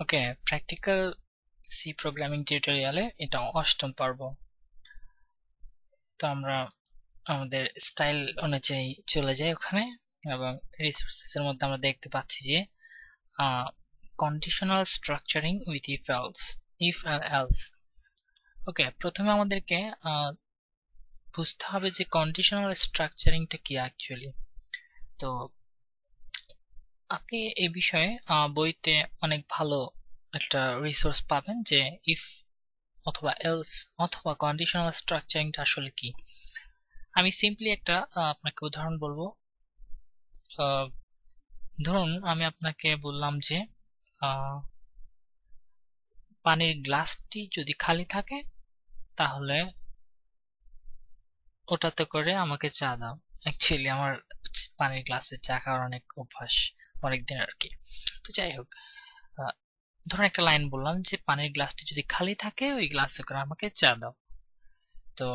ওকে, practical C programming টিউটোরিয়ালে এটা অষ্টম পর্ব। তো আমরা আমাদের স্টাইল অনুযায়ী চলে যাই ওখানে, এবং রিসোর্সেস এর মধ্যে আমরা দেখতে পাচ্ছি যে কন্ডিশনাল স্ট্রাকচারিং উইথ ইফ আর এলস। ওকে, প্রথমে আমাদেরকে বুঝতে হবে যে কন্ডিশনাল স্ট্রাকচারিংটা কি অ্যাকচুয়ালি। তো আপনি এই বিষয়ে বইতে অনেক ভালো একটা রিসোর্স পাবেন যে ইফ অথবা এলস অথবা কন্ডিশনাল স্ট্রাকচারিংটা আসলে কি। আমি সিম্পলি একটা আপনাকে উদাহরণ বলবো। ধরুন আমি আপনাকে বললাম যে পানির গ্লাসটি যদি খালি থাকে তাহলে ওটাতে করে আমাকে চা দাও। অ্যাকচুয়ালি আমার পানির গ্লাসে চা খাওয়ার অনেক অভ্যাস, অনেকদিন আর কি। তো যাই হোক, ধরুন একটা লাইন বললাম যে পানির গ্লাসটি যদি খালি থাকে ওই গ্লাসে করে আমাকে চা দাও। তো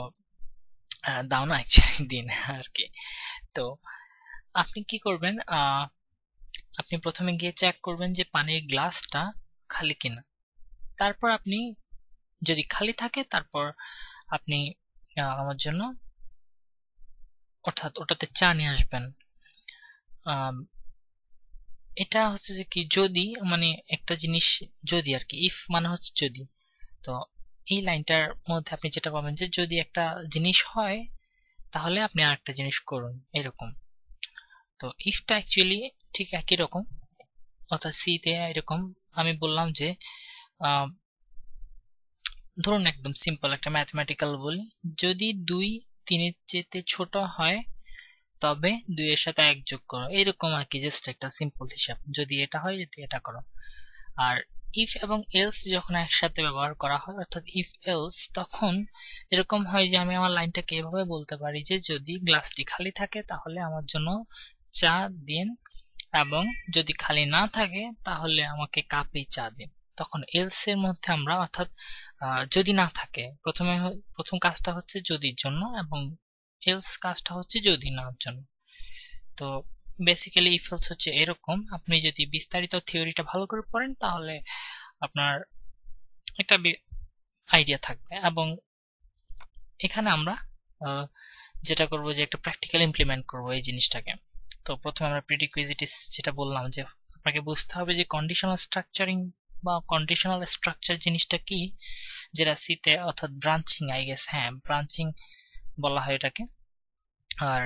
দাও না, অ্যাকচুয়ালি দিন আর কি। তো আপনি কি করবেন, আপনি প্রথমে গিয়ে চেক করবেন যে পানির গ্লাসটা খালি কিনা। তারপর আপনি যদি খালি থাকে তারপর আপনি আমার জন্য অর্থাৎ ওটাতে চা নিয়ে আসবেন। এটা হচ্ছে যে কি, যদি মানে একটা জিনিস যদি আর কি, ইফ মানে হচ্ছে যদি। তো এই লাইনটার মধ্যে আপনি যেটা পাবেন যে যদি একটা জিনিস হয় তাহলে আপনি আরেকটা জিনিস করুন, এরকম। তো ইফটা অ্যাকচুয়ালি ঠিক একই রকম, অর্থাৎ সি তে এরকম। আমি বললাম যে ধরুন একদম সিম্পল একটা ম্যাথমেটিক্যাল বলি, যদি 2 3-এর চেয়ে ছোট হয় তবে 2 এর সাথে 1 যোগ করো, এরকম আর কি। জাস্ট একটা সিম্পল হিসাব, যদি এটা হয় যদি এটা করো। আর ইফ এবং এলস যখন একসাথে ব্যবহার করা হয় অর্থাৎ ইফ এলস, তখন এরকম হয় যে আমি আমার লাইনটাকে এভাবে বলতে পারি যে যদি গ্লাসটি খালি থাকে তাহলে আমার জন্য চা দিন, এবং যদি খালি না থাকে তাহলে আমাকে কাপে চা দিন। তখন এলস এর মধ্যে আমরা অর্থাৎ যদি না থাকে, প্রথম কাজটা হচ্ছে যদির জন্য, এবং এলস কাজটা হচ্ছে যদি নার জন্য। তো বেসিক্যালি ইফ এলস হচ্ছে এরকম। আপনি যদি বিস্তারিত থিওরিটা ভালো করে পড়েন তাহলে আপনার একটা আইডিয়া থাকবে। এবং এখানে আমরা যেটা করব যে একটা প্র্যাকটিক্যাল ইমপ্লিমেন্ট করব এই জিনিসটাকে। তো প্রথমে আমরা প্রিডিকুইজিটিস যেটা বললাম যে আপনাকে বুঝতে হবে যে কন্ডিশনাল স্ট্রাকচারিং বা কন্ডিশনাল স্ট্রাকচার জিনিসটা কি, যেটা সিতে অর্থাৎ ব্রাঞ্চিং, আই গেস, হ্যাঁ ব্রাঞ্চিং বলা হয় এটাকে। আর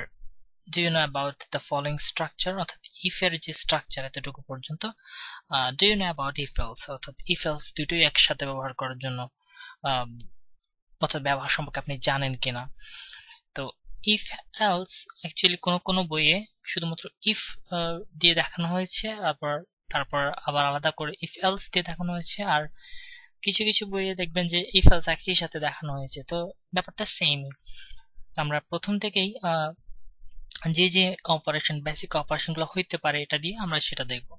do you know about the following structure, অর্থাৎ ইফ এর যে স্ট্রাকচার এতটুকু পর্যন্ত। Do you know about if else, অর্থাৎ ইফ এলস দুটোই একসাথে ব্যবহার করার জন্য অর্থাৎ ব্যবহার সম্পর্কে আপনি জানেন কিনা। তো ইফ এলস অ্যাকচুয়ালি কোনো বইয়ে শুধুমাত্র ইফ দিয়ে দেখানো হয়েছে, তারপর আবার আলাদা করে ইফ এলস দিয়ে দেখানো হয়েছে, আর কিছু কিছু বইয়ে দেখবেন যে ইফ এলস একই সাথে দেখানো হয়েছে। তো ব্যাপারটা সেম। আমরা প্রথম থেকেই যে যে অপারেশন, বেসিক অপারেশন গুলো হইতে পারে এটা দিয়ে আমরা সেটা দেখব।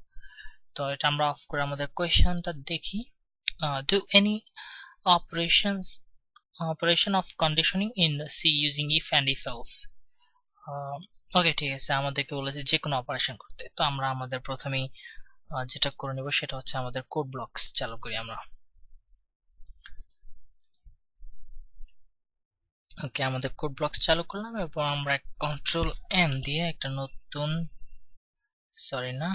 তো এটা আমরা অফ করে আমাদের কোয়েশ্চেনটা দেখি। Do any operation of conditioning in C using if and if else. ওকে, ঠিক আছে, আমাদেরকে বলেছে যে কোনো অপারেশন করতে। তো আমরা আমাদের প্রথমেই যেটা করে নেব সেটা হচ্ছে আমাদের কোড ব্লকস চালু করি আমরা। ওকে, আমাদের কোড ব্লকস চালু করলাম এবং আমরা কন্ট্রোল এন দিয়ে একটা নতুন, সরি না,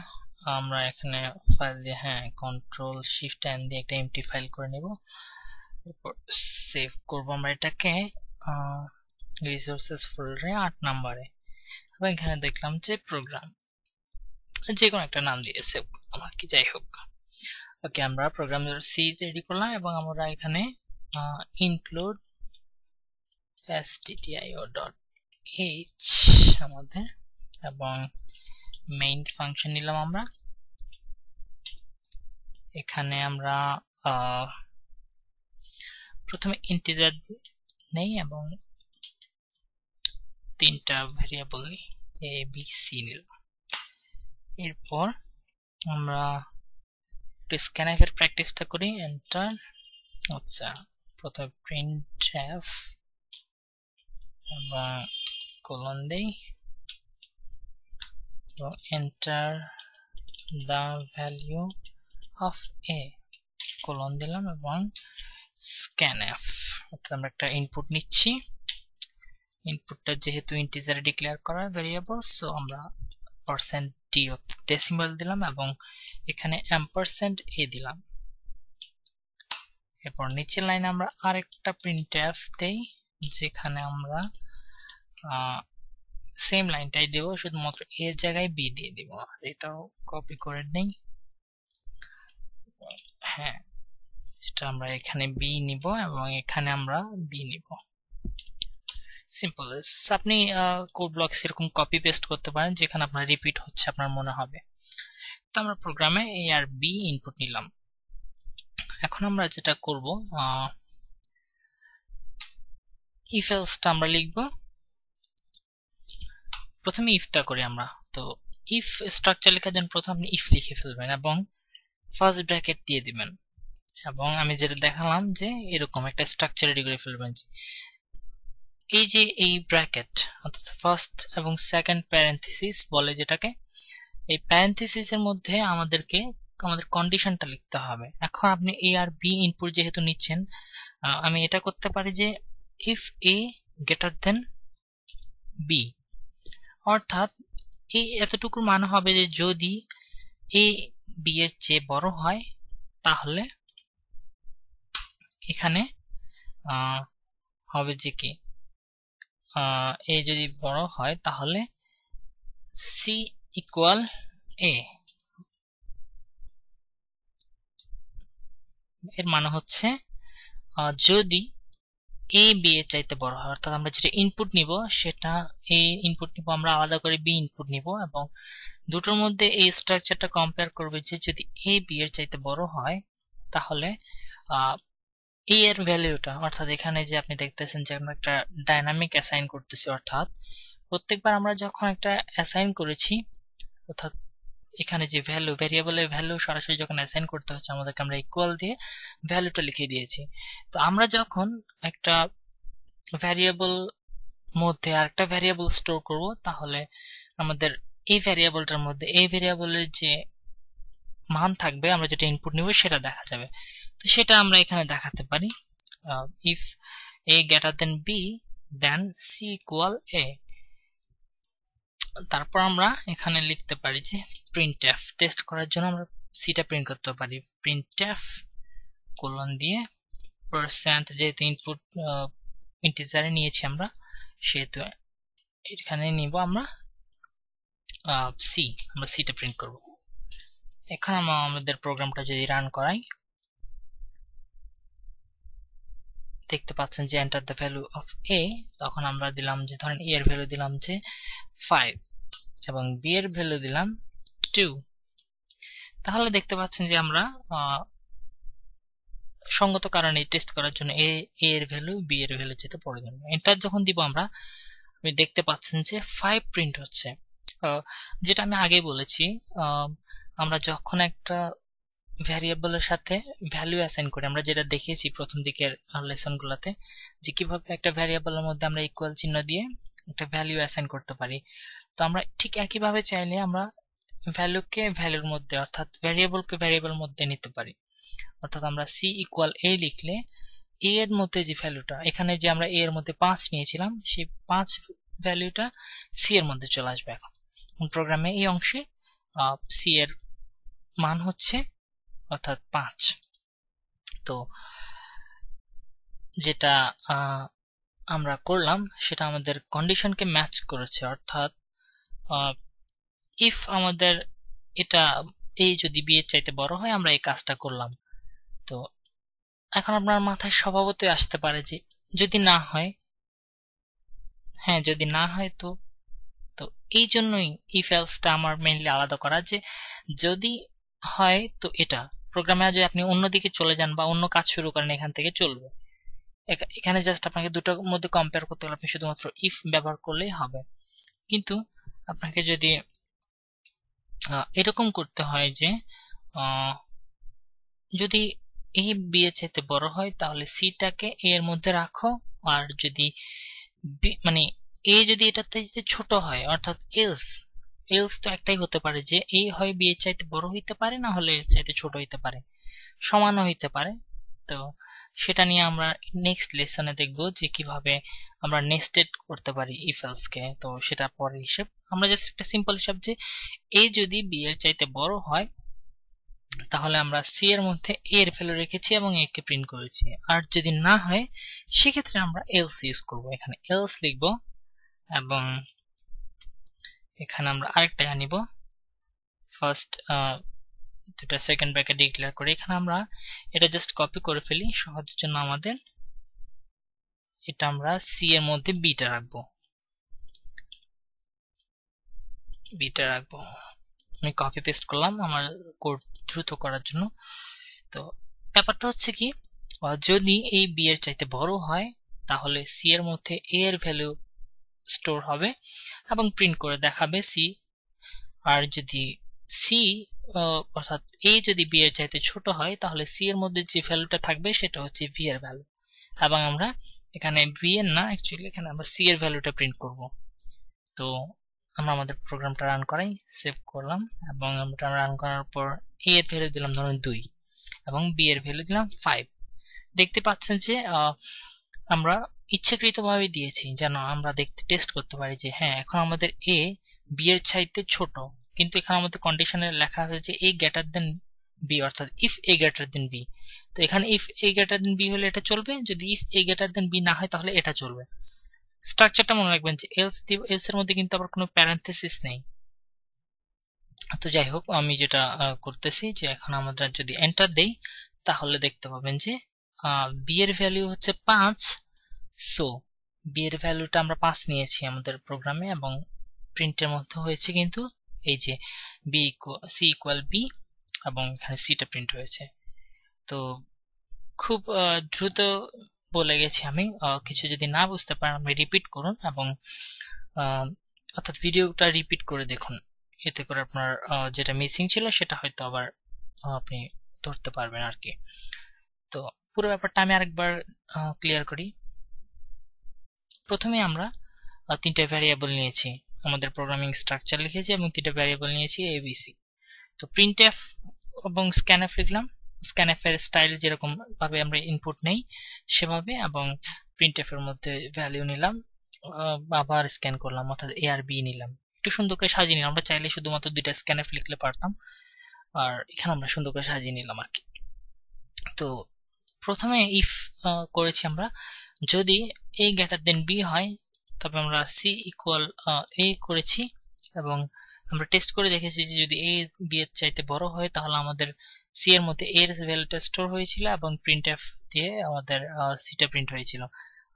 আমরা এখানে ফাইল দিয়ে, হ্যাঁ কন্ট্রোল শিফট এন দিয়ে একটা এমটি ফাইল করে নেব। এরপর সেভ করব আমরা এটাকে রিসোর্সেস ফোল্ডারে 8 নম্বরে, এবং এখানে দেখলাম যে প্রোগ্রাম, যে কোনো একটা নাম দিয়ে সেভ আমার কি, যাই হোক। ওকে, আমরা প্রোগ্রাম সি রেডি করলাম এবং আমরা এখানে ইনক্লুড stdio.h আমাদের, এবং মেইন ফাংশন নিলাম আমরা। এখানে আমরা প্রথমে ইন্টিজার নেই এবং 3টা ভেরিয়েবল নিই, এ বি সি নিলাম। এরপর আমরা স্ক্যানফ এর প্র্যাকটিসটা করি, এন্টার। আচ্ছা, প্রথমে প্রিন্টএফ এবং কোলন দেই এবং enter the value of A colon দিলাম এবং scanf, অর্থাৎ আমরা একটা ইনপুট নিচ্ছি। ইনপুটটা যেহেতু ইন্টিজারে ডিক্লেয়ার করা ভেরিয়েবল, সো আমরা %d ডেসিমাল দিলাম এবং এখানে $a দিলাম। এরপর নিচের লাইনে আমরা আরেকটা printf দেই, যেখানে আমরা সেম লাইনটাই দেব, শুধুমাত্র এর জায়গায় b দিয়ে দিব। এটাও কপি করে নেই। হ্যাঁ, এটা আমরা এখানে b নিব এবং এখানে আমরা b নিব। সিম্পল। আপনি কোড ব্লকস এরকম কপি পেস্ট করতে পারেন যেখানে আপনার রিপিট হচ্ছে আপনার মনে হবে। তো আমরা প্রোগ্রামে a আর b ইনপুট নিলাম। এখন আমরা যেটা করব, ইফ এলসটা আমরা লিখব। প্রথমে ইফটা করি আমরা। তো ইফ স্ট্রাকচার লেখার জন্য প্রথমে আপনি ইফ লিখে ফেলবেন এবং ফার্স্ট ব্র্যাকেট দিয়ে দিবেন, এবং আমি যেটা দেখালাম যে এরকম একটা স্ট্রাকচার রেডি করে ফেলবেন। এই যে এই ব্র্যাকেট অর্থাৎ ফার্স্ট এবং সেকেন্ড প্যারেনথেসিস বলে যেটাকে, এই প্যারেনথেসিসের মধ্যে আমাদের কন্ডিশনটা লিখতে হবে। এখন আপনি a আর b ইনপুট যেহেতু নিচ্ছেন, আমি এটা করতে পারি যে if a greater than b, অর্থাৎ এই এতটুকুর মানে হবে যে যদি a b এর চেয়ে বড় হয় তাহলে এখানে হবে যে কি, a যদি বড় হয় তাহলে c ইকুয়াল a। এর মানে হচ্ছে যদি a b এর চাইতে বড় হয়, অর্থাৎ আমরা যেটা ইনপুট নিব সেটা a ইনপুট নিব, আমরা আলাদা করে b ইনপুট নিব এবং দুটোর মধ্যে এই স্ট্রাকচারটা কম্পেয়ার করবে যে যদি a b এর চাইতে বড় হয় তাহলে a এর ভ্যালুটা, অর্থাৎ এখানে যে আপনি দেখতেছেন যে আমরা একটা ডাইনামিক অ্যাসাইন করতেছি, অর্থাৎ প্রত্যেকবার আমরা যখন একটা অ্যাসাইন করেছি, অর্থাৎ এখানে যে ভ্যালু ভেরিয়েবলের ভ্যালু সরাসরি যখন অ্যাসাইন করতে হচ্ছে আমাদেরকে, আমরা ইকুয়াল দিয়ে ভ্যালুটা লিখে দিয়েছি। তো আমরা যখন একটা ভ্যারিয়েবল মধ্যে আরেকটা ভ্যারিয়েবল স্টোর করব, তাহলে আমাদের এই ভ্যারিয়েবলটার মধ্যে এই ভ্যারিয়েবলের যে মান থাকবে, আমরা যেটা ইনপুট নিব সেটা দেখা যাবে। তো সেটা আমরা এখানে দেখাতে পারি if a greater than b then c equal a। তারপর আমরা এখানে লিখতে পারি যে printf, টেস্ট করার জন্য আমরা সিটা প্রিন্ট করতে পারি, printf কোলন দিয়ে %, যেহেতু ইনপুট ইন্টিজারে নিয়েছি আমরা সেহেতু এখানে নিব আমরা c, আমরা সিটা প্রিন্ট করব। এখন আমরা আমাদের প্রোগ্রামটা যদি রান করাই, দেখতে পাচ্ছেন যে enter the value of a, তখন আমরা দিলাম যে ধরেন a এর ভ্যালু দিলাম যে 5 এবং b এর ভ্যালু দিলাম 2। তাহলে দেখতে পাচ্ছেন যে আমরা সঙ্গত কারণে টেস্ট করার জন্য a এর ভ্যালু b এর ভ্যালু যেতে পড়ে যাবে। এন্টার যখন দিব আমরা, আপনি দেখতে পাচ্ছেন যে 5 প্রিন্ট হচ্ছে। যেটা আমি আগে বলেছি, আমরা যখন একটা ভ্যারিয়েবলের সাথে ভ্যালু অ্যাসাইন করি, আমরা যেটা দেখিয়েছি প্রথম দিকের লেসনগুলোতে যে কিভাবে একটা ভ্যারিয়েবলের মধ্যে আমরা ইকুয়াল চিহ্ন দিয়ে একটা ভ্যালু অ্যাসাইন করতে পারি। তো আমরা ঠিক একইভাবে চাইলে আমরা ভ্যালুকে ভ্যালুর মধ্যে, অর্থাৎ ভ্যারিয়েবলকে ভ্যারিয়েবলের মধ্যে নিতে পারি। অর্থাৎ আমরা c ইকুয়াল a লিখলে a এর মধ্যে যে ভ্যালুটা, এখানে যে আমরা a এর মধ্যে 5 নিয়েছিলাম, সেই 5 ভ্যালুটা c এর মধ্যে চলে আসবে। এখন প্রোগ্রামে এই অংশে c এর মান হচ্ছে অর্থাৎ 5। তো যেটা আমরা করলাম সেটা আমাদের কন্ডিশনকে ম্যাচ করেছে, অর্থাৎ ইফ আমাদের এটা a যদি b এর চাইতে বড় হয় আমরা এই কাজটা করলাম। তো এখন আপনার মাথায় স্বভাবতই আসতে পারে যে যদি না হয়, হ্যাঁ যদি না হয় তো এই জন্যই ইফ এলসটা আমার মেইনলি আলাদা করা, যে যদি হয় তো এটা প্রোগ্রামে যদি আপনি অন্যদিকে চলে যান বা অন্য কাজ শুরু করেন এখান থেকে চলবে। এখানে জাস্ট আপনাকে দুটোর মধ্যে কম্পেয়ার করতে হলে আপনি শুধুমাত্র ইফ ব্যবহার করলেই হবে। কিন্তু আপনাকে যদি এরকম করতে হয় যে যদি a b এর চাইতে বড় হয় তাহলে সিটাকে a এর মধ্যে রাখো, আর যদি b মানে a যদি এটাতে ছোট হয় অর্থাৎ এলস এলস তো একটাই হতে পারে যে এ হয় বি এর চাইতে বড় হইতে পারে, না হলে এর চাইতে ছোট হইতে পারে, সমানও হইতে পারে। তো সেটা নিয়ে আমরা নেক্সট লেসনে দেখব যে কিভাবে আমরা নেস্টেড করতে পারি ইফ এলস কে। তো সেটা পরের হিসাব। আমরা জাস্ট একটা সিম্পল হিসাব যে এ যদি বি এর চাইতে বড় হয় তাহলে আমরা সি এর মধ্যে এ এর ভ্যালু রেখেছি এবং এ কে প্রিন্ট করেছি। আর যদি না হয় সেক্ষেত্রে আমরা এলস ইউজ করব। এখানে এলস লিখব এবং এখানে আমরা আরেকটা নিব, ফার্স্ট দুটা সেকেন্ড ব্র্যাকেট ডিক্লেয়ার করে এখানে আমরা এটা জাস্ট কপি করে ফেলি সহজের জন্য আমাদের। এটা আমরা সি এর মধ্যে বিটা রাখবো, আমি কপি পেস্ট করলাম আমার কোড দ্রুত করার জন্য। তো ব্যাপারটা হচ্ছে কি, যদি এই বি এর চাইতে বড় হয় তাহলে সি এর মধ্যে এ এর ভ্যালু স্টোর হবে এবং প্রিন্ট করে দেখাবে সি। আর যদি সি অর্থাৎ এ যদি বি এর চাইতে ছোট হয় তাহলে সি এর মধ্যে যে ভ্যালুটা থাকবে সেটা হচ্ছে ভি এর ভ্যালু, এবং আমরা এখানে ভি এর না অ্যাকচুয়ালি এখানে আমরা সি এর ভ্যালুটা প্রিন্ট করব। তো আমরা আমাদের প্রোগ্রামটা রান করাই, সেভ করলাম এবং আমরা রান করার পর এ এর ভ্যালু দিলাম ধরুন 2 এবং বি এর ভ্যালু দিলাম 5। দেখতে পাচ্ছেন যে আমরা ইচ্ছাকৃতভাবে দিয়েছি যেন আমরা দেখতে টেস্ট করতে পারি যে হ্যাঁ এখন আমাদের এ বি এর চাইতে ছোট, কিন্তু এখানে আমাদের কন্ডিশনে লেখা আছে যে এ গ্রেটার দেন বি, অর্থাৎ if A greater than B. তো এখানে if A greater than B হলে এটা চলবে, যদি if A greater than B না হয় তাহলে এটা চলবে। স্ট্রাকচারটা মনে রাখবেন যে এলস এর মধ্যে কিন্তু আবার কোনো প্যারেনথেসিস নেই। তো যাই হোক, আমি যেটা করতেছি যে এখন আমরা যদি এন্টার দেই তাহলে দেখতে পাবেন যে বি এর ভ্যালু হচ্ছে 5। সো বি এর ভ্যালুটা আমরা 5 নিয়েছি আমাদের প্রোগ্রামে এবং প্রিন্টের মধ্যে হয়েছে কিন্তু এই যে সি ইকুয়াল বি এবং এখানে সিটা প্রিন্ট হয়েছে। তো খুব দ্রুত বলে গেছি আমি, কিছু যদি না বুঝতে পারেন আপনি রিপিট করুন এবং অর্থাৎ ভিডিওটা রিপিট করে দেখুন, এতে করে আপনার যেটা মিসিং ছিল সেটা হয়তো আবার আপনি ধরতে পারবেন আর কি। তো পুরো ব্যাপারটা আমি আরেকবার ক্লিয়ার করি। প্রথমে আমরা তিনটা ভ্যারিয়েবল নিয়েছি, আমাদের প্রোগ্রামিং স্ট্রাকচার লিখেছি এবং তিনটা ভ্যারিয়েবল নিয়েছি এবিসি। তো প্রিন্টএফ এবং স্ক্যানএফ লিখলাম, স্ক্যানএফ এর স্টাইল যেরকম ভাবে আমরা ইনপুট নেই সেভাবে, এবং প্রিন্টএফ এর মধ্যে ভ্যালু নিলাম আবার স্ক্যান করলাম অর্থাৎ এ আর বি নিলাম, একটু সুন্দর করে সাজিয়ে নিলাম। আমরা চাইলে শুধুমাত্র দুইটা স্ক্যানএফ লিখলে পারতাম, আর এখানে আমরা সুন্দর করে সাজিয়ে নিলাম আর কি। তো প্রথমে ইফ করেছি আমরা, যদি এ গ্রেটার দেন বি হয় তবে আমরা সি ইকুয়াল এ করেছি এবং আমরা টেস্ট করে দেখেছি যে যদি এ বি এর চাইতে বড় হয় তাহলে আমাদের সি এর মধ্যে এর ভ্যালুটা স্টোর হয়েছিল এবং প্রিন্টএফ দিয়ে আমাদের সিটা প্রিন্ট হয়েছিল।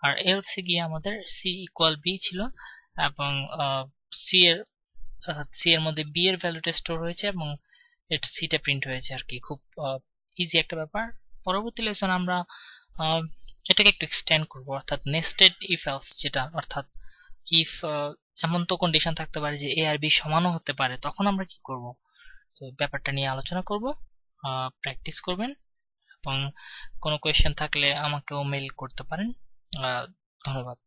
আর এলস এ গিয়ে আমাদের সি ইকুয়াল বি ছিল এবং সি এর মধ্যে বি এর ভ্যালুটা স্টোর হয়েছে এবং এটা সিটা প্রিন্ট হয়েছে আর কি। খুব ইজি একটা ব্যাপার। পরবর্তী লেসন আমরা এটাকে একটু এক্সটেন্ড করব, অর্থাৎ নেস্টেড ইফ এলস যেটা, অর্থাৎ ইফ এমন তো কন্ডিশন থাকতে পারে যে এ আর বি সমানও হতে পারে, তখন আমরা কি করব, তো ব্যাপারটা নিয়ে আলোচনা করব। প্র্যাকটিস করবেন এবং কোনো কোয়েশ্চেন থাকলে আমাকেও মেইল করতে পারেন। ধন্যবাদ।